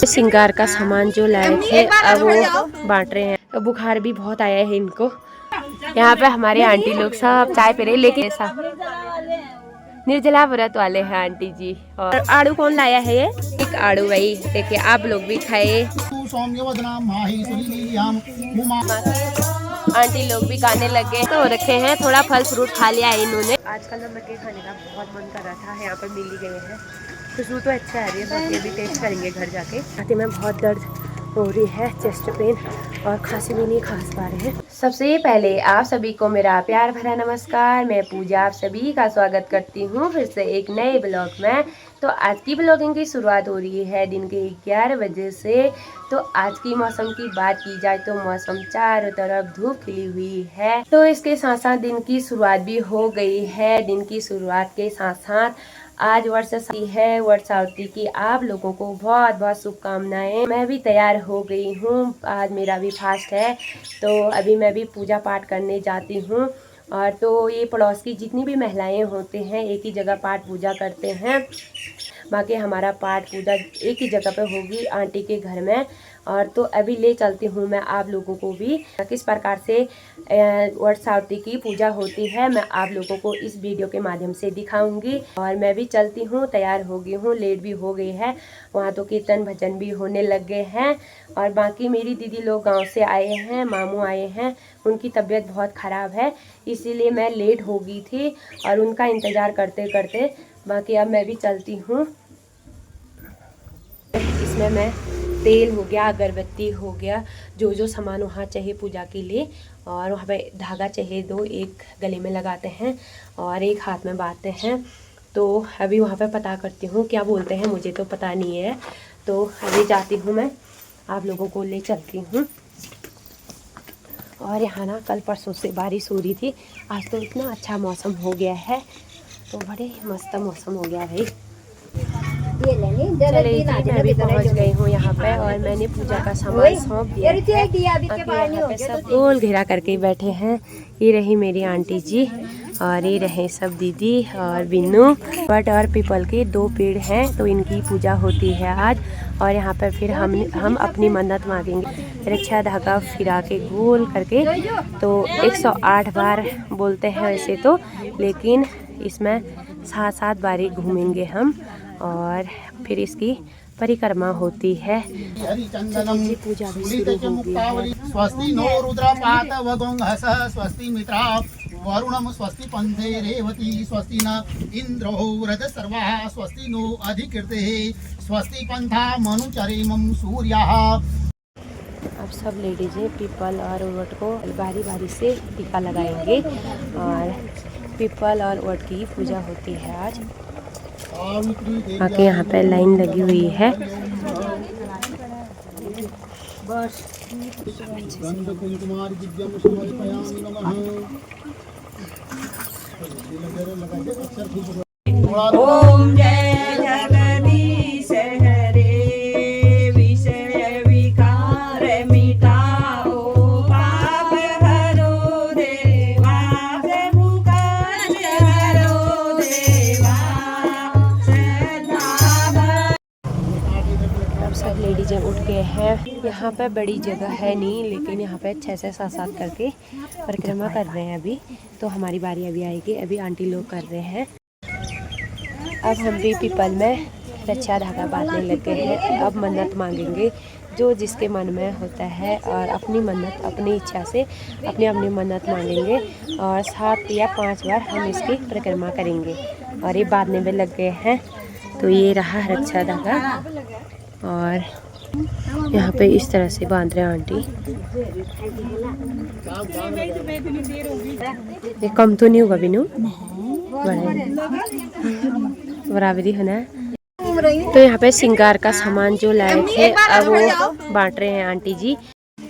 श्रृंगार का सामान जो लाए थे अब वो बांट रहे हैं। बुखार भी बहुत आया है इनको। यहाँ पे हमारे आंटी लोग सब चाय पी रहे, लेकिन ऐसा निर्जला व्रत वाले हैं आंटी जी। और आड़ू कौन लाया है? ये एक आड़ू भाई, देखिए आप लोग भी खाए। आंटी लोग भी गाने लगे तो रखे हैं, थोड़ा फल फ्रूट खा लिया है इन्होंने। आजकल ना मक्के खाने का बहुत मन कर रहा था, यहाँ पर मिल ही गए हैं। खुशबू तो अच्छा आ रही है, बाकी अभी टेस्ट करेंगे घर जाके। छाती में बहुत दर्द हो रही है, चेस्ट पेन, और खांसी भी नहीं खांस पा रहे हैं। सबसे पहले आप सभी को मेरा प्यार भरा नमस्कार। मैं पूजा आप सभी का स्वागत करती हूँ फिर से एक नए ब्लॉग में। तो आज की ब्लॉगिंग की शुरुआत हो रही है दिन के 11 बजे से। तो आज की मौसम की बात की जाए तो मौसम चारों तरफ धूप खिली हुई है। तो इसके साथ साथ दिन की शुरुआत भी हो गई है। दिन की शुरुआत के साथ साथ आज वर्षावती है। वर्षावती की आप लोगों को बहुत बहुत शुभकामनाएं। मैं भी तैयार हो गई हूँ, आज मेरा भी फास्ट है, तो अभी मैं भी पूजा पाठ करने जाती हूँ। और तो ये पड़ोस की जितनी भी महिलाएं होते हैं एक ही जगह पाठ पूजा करते हैं। बाकी हमारा पाठ पूजा एक ही जगह पे होगी आंटी के घर में। और तो अभी ले चलती हूँ मैं आप लोगों को भी किस प्रकार से वर्षावती की पूजा होती है, मैं आप लोगों को इस वीडियो के माध्यम से दिखाऊंगी। और मैं भी चलती हूँ, तैयार हो गई हूँ, लेट भी हो गई है। वहाँ तो कीर्तन भजन भी होने लग गए हैं। और बाकी मेरी दीदी लोग गांव से आए हैं, मामू आए हैं, उनकी तबीयत बहुत ख़राब है, इसीलिए मैं लेट हो गई थी और उनका इंतज़ार करते करते बाकी अब मैं भी चलती हूँ। इसमें मैं तेल हो गया, अगरबत्ती हो गया, जो जो सामान वहाँ चाहिए पूजा के लिए, और वहाँ पे धागा चाहिए 2, एक गले में लगाते हैं और एक हाथ में बांधते हैं। तो अभी वहाँ पे पता करती हूँ क्या बोलते हैं, मुझे तो पता नहीं है। तो अभी जाती हूँ मैं, आप लोगों को ले चलती हूँ। और यहाँ ना कल परसों से बारिश हो रही थी, आज तो इतना अच्छा मौसम हो गया है, तो बड़े मस्त मौसम हो गया भाई। चले जी, मैं भी पहुंच गई हूँ यहाँ पे और मैंने पूजा का सामान सौंप दिया है। यहाँ पे सब गोल घेरा करके बैठे हैं। ये रही मेरी आंटी जी और ये रहे सब दीदी और बिन्नू। बट और पीपल के 2 पेड़ हैं, तो इनकी पूजा होती है आज। और यहाँ पर फिर हम अपनी मन्नत मांगेंगे, रक्षा धागा फिरा के गोल करके। तो 108 बार बोलते हैं वैसे तो, लेकिन इसमें 7 बारी घूमेंगे हम और फिर इसकी परिक्रमा होती है। पूजा भी शुरू हो गई है। स्वस्ति नो रुद्रपात वगोंहस स्वस्ति मित्रा वरुणम स्वस्ति पंथे रेवती स्वस्ति न इंद्रो व्रज सर्वा स्वस्ति नो अधिकृते स्वस्ति पंथा मनुचरेमं सूर्यः। अब सब लेडीजें पीपल और वट को बारी बारी से टीका लगाएंगे और पीपल और वट की पूजा होती है आज। बाकी यहाँ पे लाइन लगी हुई है। ओम जय जगदीश हरे विषय विकार मिटाओ पाप हरो देवा मुख हरो देवा। अब सब लेडीजें उठ गए हैं। यहाँ पे बड़ी जगह है नहीं, लेकिन यहाँ पे 6 से 7 करके परिक्रमा कर रहे हैं अभी। तो हमारी बारी अभी आएगी, अभी आंटी लोग कर रहे हैं। अब हम भी पीपल में रक्षा धागा बांधने लग गए हैं। अब मन्नत मांगेंगे जो जिसके मन में होता है, और अपनी मन्नत अपनी इच्छा से अपनी अपनी मन्नत मांगेंगे। और 7 या 5 बार हम इसकी परिक्रमा करेंगे। और ये बांधने में लग गए हैं। तो ये रहा रक्षा धागा और यहाँ पे इस तरह से बांध रहे हैं आंटी। ये कम तो नहीं होगा बिनू, बराबरी है ना। तो यहाँ पे श्रृंगार का सामान जो लाए थे अब वो बांट रहे हैं आंटी जी।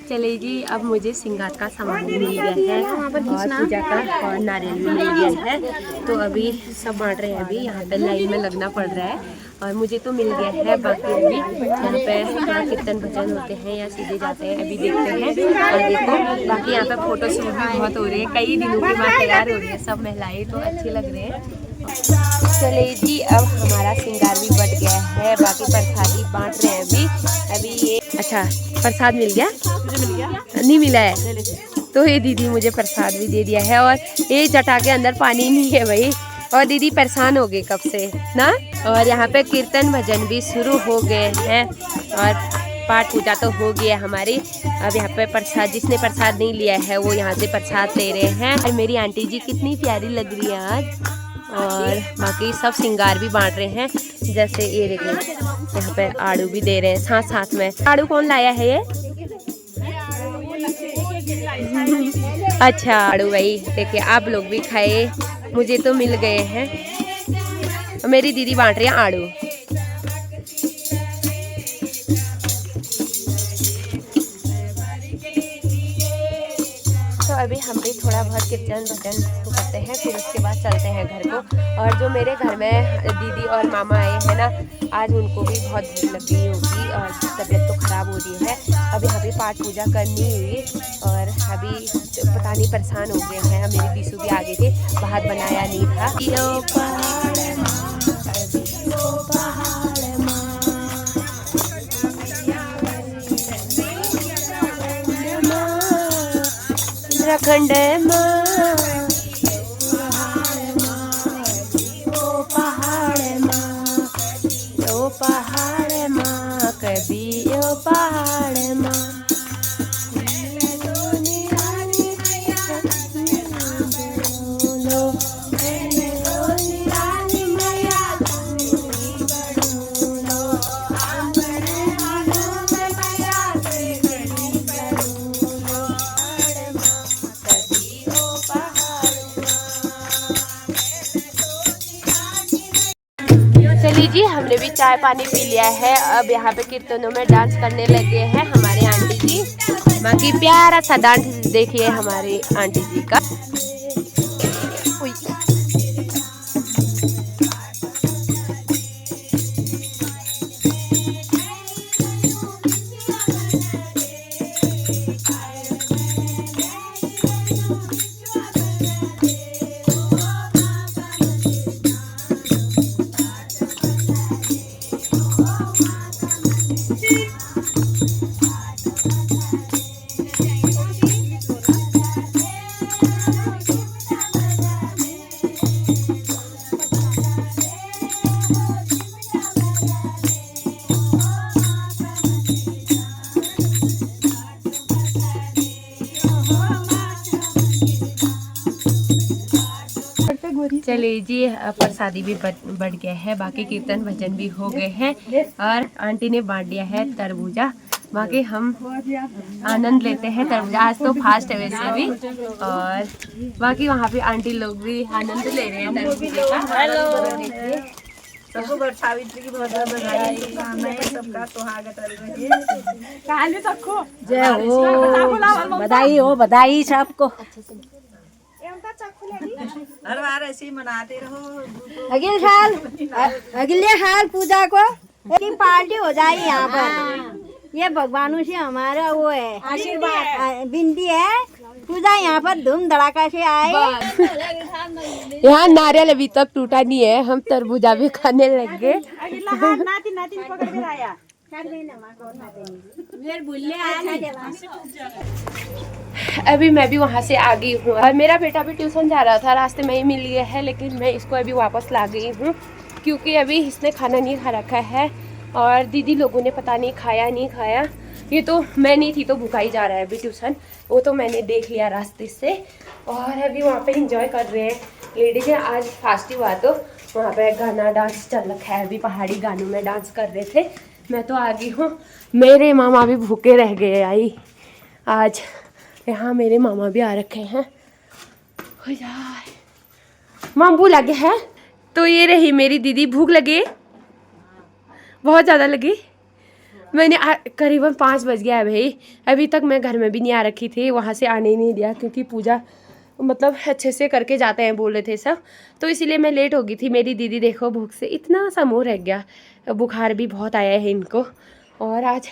चले जी, अब मुझे श्रृंगार का सामान भी मिल गया है और पूजा का और नारियल भी मिल गया है। तो अभी सब बांट रहे हैं। अभी यहाँ पे लाइन में लगना पड़ रहा है और मुझे तो मिल गया है। बाकी अभी यहाँ पे कीर्तन भजन होते हैं या सीधे जाते हैं, अभी देखते हैं। और देखो बाकी यहाँ पे फोटो शूट भी बहुत हो रहे हैं, कई दिनों के बाद तैयार हो रही है सब महिलाएं, तो अच्छे लग रहे हैं। चले जी, अब हमारा श्रृंगार भी बढ़ गया है। बाकी प्रसादी बांट रहे हैं अभी। अच्छा प्रसाद मिल गया? तुझे मिल गया? नहीं मिला है ले ले। तो ये दीदी मुझे प्रसाद भी दे दिया है और ये जटा के अंदर पानी नहीं है भाई। और दीदी परेशान हो गए कब से ना। और यहाँ पे कीर्तन भजन भी शुरू हो गए हैं और पाठ पूजा तो हो गया हमारी। अब यहाँ पे प्रसाद, जिसने प्रसाद नहीं लिया है वो यहाँ से प्रसाद ले रहे हैं। और मेरी आंटी जी कितनी प्यारी लग रही है आज। और बाकी सब श्रृंगार भी बांट रहे हैं, जैसे ये देखिए यहाँ पे आड़ू भी दे रहे हैं साथ साथ में। आड़ू कौन लाया है ये? अच्छा आड़ू भाई देखिए आप लोग भी खाए, मुझे तो मिल गए हैं। मेरी दीदी बांट रही है आड़ू। तो अभी हम भी थोड़ा बहुत कीर्तन भजन करते हैं, फिर उसके बाद चलते हैं घर को। और जो मेरे घर में दीदी और मामा आए हैं ना, आज उनको भी बहुत भूख लगी होगी और तबीयत तो ख़राब हो रही है। अभी यहाँ पे पाठ पूजा करनी हुई और अभी पता नहीं परेशान हो गए हैं। मेरी बीसू भी आगे थे, भात बनाया नहीं था। उत्तराखंड पहाड़ माँ कभी यो पहाड़ माँ। चलिए जी हमने भी चाय पानी पी लिया है। अब यहाँ पे कीर्तनों में डांस करने लगे हैं हमारे आंटी जी। बाकी प्यारा सा डांस देखिए हमारी आंटी जी का। चलिए जी प्रसादी भी बढ़ गया है, बाकी कीर्तन भजन भी हो गए हैं और आंटी ने बांट दिया है तरबूजा। बाकी हम आनंद लेते हैं तरबूजा, आज तो फास्ट है वैसे भी। और बाकी वहाँ पे आंटी लोग भी आनंद ले रहे हैं तरबूजे का। हेलो सबको सावित्री की बहुत बहुत बधाई, सबका सुहागत जय हो, बधाई हो, बधाई सबको। हर बार ऐसे ही मनाते रहो। अगले साल पूजा को एक पार्टी हो जाए यहाँ पर। ये भगवानों से हमारा वो है आशीर्वाद विनती है, पूजा यहाँ पर धूम धड़ाका से आए। यहाँ नारियल अभी तक टूटा नहीं है, हम तरबूजा भी खाने लग गए। अभी मैं भी वहाँ से आ गई हूँ और मेरा बेटा भी ट्यूशन जा रहा था, रास्ते में ही मिल गया है, लेकिन मैं इसको अभी वापस ला गई हूँ क्योंकि अभी इसने खाना नहीं खा रखा है और दीदी लोगों ने पता नहीं खाया नहीं खाया। ये तो मैं नहीं थी तो भूखा ही जा रहा है अभी ट्यूशन, वो तो मैंने देख लिया रास्ते से। और अभी वहाँ पे इंजॉय कर रहे हैं लेडीज। आज फास्ट हुआ तो वहाँ पे गाना डांस चल रखा है, अभी पहाड़ी गानों में डांस कर रहे थे। मैं तो आ गई हूँ, मेरे मामा भी भूखे रह गए आई आज। यहाँ मेरे मामा भी आ रखे हैं। माम भूख लगे है तो ये रही मेरी दीदी, भूख लगे बहुत ज़्यादा लगी। मैंने करीबन 5 बज गया है भाई, अभी तक मैं घर में भी नहीं आ रखी थी, वहाँ से आने ही नहीं दिया क्योंकि पूजा मतलब अच्छे से करके जाते हैं बोल रहे थे सब, तो इसीलिए मैं लेट हो गई थी। मेरी दीदी देखो भूख से इतना सा मुँह रह गया, बुखार भी बहुत आया है इनको। और आज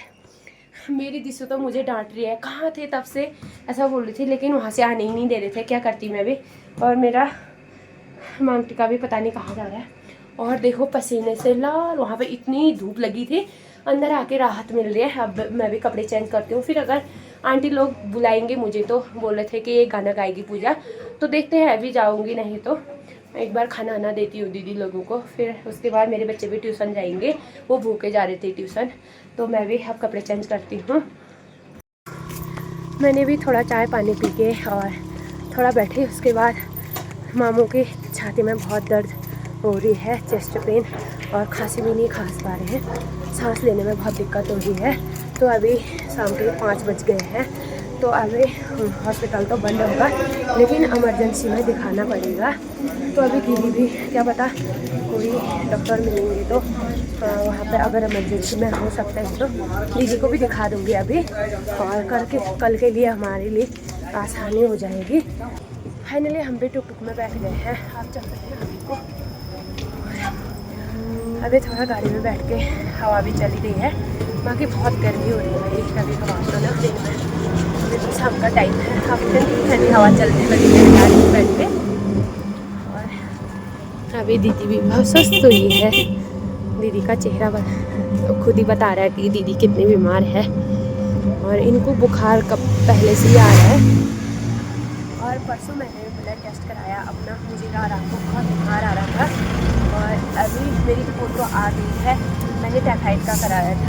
मेरी दिसू तो मुझे डांट रही है, कहाँ थे तब से ऐसा बोल रही थी, लेकिन वहाँ से आने ही नहीं दे रहे थे, क्या करती मैं भी। और मेरा मांगटी का भी पता नहीं कहाँ जा रहा है। और देखो पसीने से लाल, वहाँ पे इतनी धूप लगी थी, अंदर आके राहत मिल रही है। अब मैं भी कपड़े चेंज करती हूँ, फिर अगर आंटी लोग बुलाएंगे मुझे, तो बोल रहे थे कि ये गाना गाएगी पूजा, तो देखते हैं अभी जाऊँगी, नहीं तो एक बार खाना आना देती हूँ दीदी लोगों को। फिर उसके बाद मेरे बच्चे भी ट्यूशन जाएंगे, वो भूखे जा रहे थे ट्यूशन, तो मैं भी अब कपड़े चेंज करती हूँ। मैंने भी थोड़ा चाय पानी पी के और थोड़ा बैठी, उसके बाद मामू की छाती में बहुत दर्द हो रही है, चेस्ट पेन, और खांसी भी नहीं खांस पा रहे हैं, सांस लेने में बहुत दिक्कत हो रही है। तो अभी शाम के 5 बज गए हैं, तो अभी हॉस्पिटल तो बंद होगा, लेकिन इमरजेंसी में दिखाना पड़ेगा। तो अभी दीदी भी क्या पता कोई डॉक्टर मिलेंगे तो वहाँ पे अगर इमरजेंसी में हो सकता है तो दीदी को भी दिखा दूँगी अभी, और कल के लिए हमारे लिए आसानी हो जाएगी। फाइनली हम भी टुक टुक में बैठ गए हैं, आप चल रहे हैं अभी को। अभी थोड़ा गाड़ी में बैठ के हवा भी चली रही है, बाकी बहुत गर्मी हो रही है भाई, अभी हवा तो ना दिन में, अभी तो शाम का टाइम है, काफ़ी ठंडी हवा चलने लगी है गाड़ी में बैठ के। और अभी दीदी भी बहुत सुस्त हुई है, दीदी का चेहरा तो खुद ही बता रहा है कि दीदी कितनी बीमार है, और इनको बुखार कब पहले से ही आ रहा है। और परसों मैंने ब्लड टेस्ट कराया अपना, मुझे रात को बहुत बुखार आ रहा था, और अभी मेरी रिपोर्ट तो आ गई है, मैंने टाइफाइड का कराया था।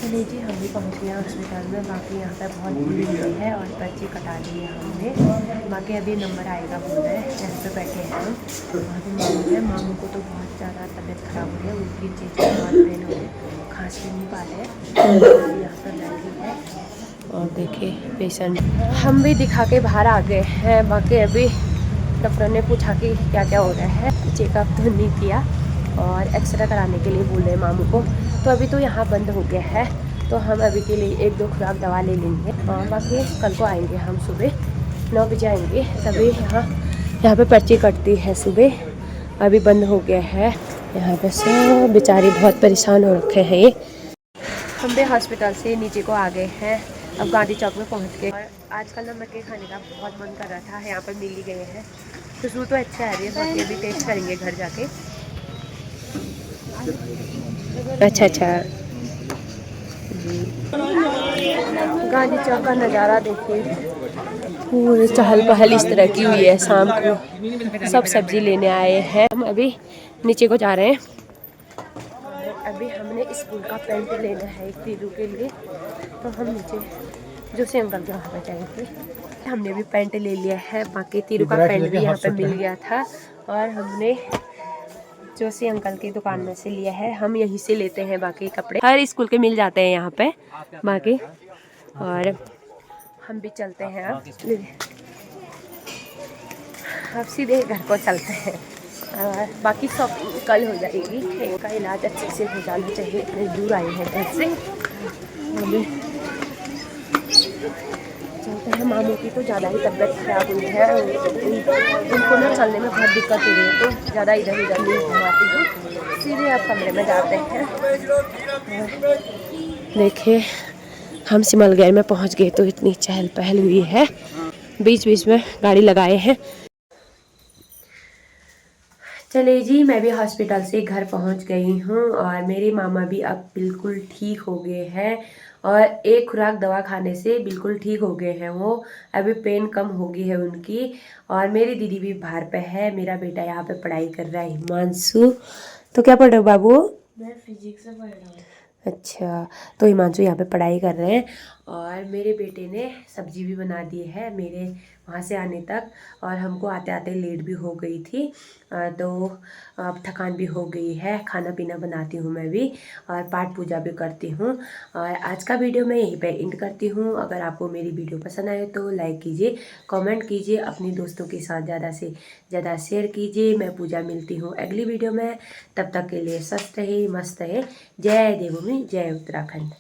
चलिए जी, हम भी पहुंच गए हॉस्पिटल में, बाकी यहाँ पे बहुत भीड़ हुई है और पर्ची कटा ली है हमने, बाकी अभी नंबर आएगा बोल रहे हैं। यहाँ पे बैठे हैं हम, वहाँ पे मामू है, मामू को तो बहुत ज़्यादा तबीयत खराब हो रही है, उनकी चीज़ बहुत पेन हो रही है, खांस भी नहीं पा रहे, यहाँ पर बैठी है। और देखिए पेशेंट, हम भी दिखा के बाहर आ गए हैं, बाकी अभी डॉक्टर ने पूछा कि क्या क्या हो रहा है, चेकअप तो नहीं किया, और एक्सरे कराने के लिए बोले मामू को। तो अभी तो यहाँ बंद हो गया है, तो हम अभी के लिए 1-2 खुराक दवा ले लेंगे, और बाकी कल को आएंगे हम, सुबह 9 बजे आएंगे, तभी यहाँ पे पर्ची कटती है सुबह, अभी बंद हो गया है। यहाँ पे सब बेचारे बहुत परेशान हो रखे हैं ये। हम भी हॉस्पिटल से नीचे को आ गए हैं, अब गांधी चौक में पहुँच गए। और आजकल ना मक्के खाने का बहुत मन कर रहा था, यहाँ पर मिल ही गए हैं, खुशबू तो अच्छा आ रही है, बाकी अभी टेस्ट करेंगे घर जाके। अच्छा गांधी चौक का नज़ारा देखिए, पूरे चहल पहल इस तरह की हुई है, शाम को सब सब्जी लेने आए हैं। हम अभी नीचे को जा रहे हैं, अभी हमने स्कूल का पेंट लेना है एक तीरू के लिए, तो हम नीचे जो से अंकल के वहाँ पे जाएंगे। हमने भी पेंट ले लिया है, बाकी तीरू का पेंट भी यहाँ पे मिल गया था, और हमने जोशी अंकल की दुकान में से लिया है, हम यहीं से लेते हैं बाकी कपड़े, हर स्कूल के मिल जाते हैं यहाँ पे बाकी। और हम भी चलते हैं अब सीधे घर को चलते हैं, और बाकी शॉपिंग कल हो जाएगी, इनका इलाज अच्छे से हो जाना चाहिए, इतने दूर आए हैं घर से। चलते हैं, मामू की तो ज़्यादा ही तबीयत खराब हुई है, उनको ना चलने में बहुत दिक्कत हो रही है, तो ज़्यादा इधर उधर नहीं घुमाती हूँ, सीधे आप कमरे में जाते हैं। देखिए हम सिमलगढ़ में पहुँच गए, तो इतनी चहल पहल हुई है, बीच बीच में गाड़ी लगाए हैं। चलिए जी, मैं भी हॉस्पिटल से घर पहुंच गई हूं, और मेरे मामा भी अब बिल्कुल ठीक हो गए हैं, और एक खुराक दवा खाने से बिल्कुल ठीक हो गए हैं वो, अभी पेन कम हो गई है उनकी। और मेरी दीदी भी बाहर पे है, मेरा बेटा यहाँ पे पढ़ाई कर रहा है हिमांशु। तो क्या पढ़ रहे हो बाबू? मैं फिजिक्स से पढ़ रहा हूँ। अच्छा, तो हिमांशु यहाँ पे पढ़ाई कर रहे हैं, और मेरे बेटे ने सब्जी भी बना दी है मेरे वहाँ से आने तक, और हमको आते आते लेट भी हो गई थी, तो अब थकान भी हो गई है। खाना पीना बनाती हूँ मैं भी, और पाठ पूजा भी करती हूँ। और आज का वीडियो मैं यहीं पे एंड करती हूँ। अगर आपको मेरी वीडियो पसंद आए तो लाइक कीजिए, कमेंट कीजिए, अपने दोस्तों के साथ ज़्यादा से ज़्यादा शेयर कीजिए। मैं पूजा मिलती हूँ अगली वीडियो में, तब तक के लिए स्वस्थ रहे, मस्त रहे। जय देवभूमि, जय उत्तराखंड।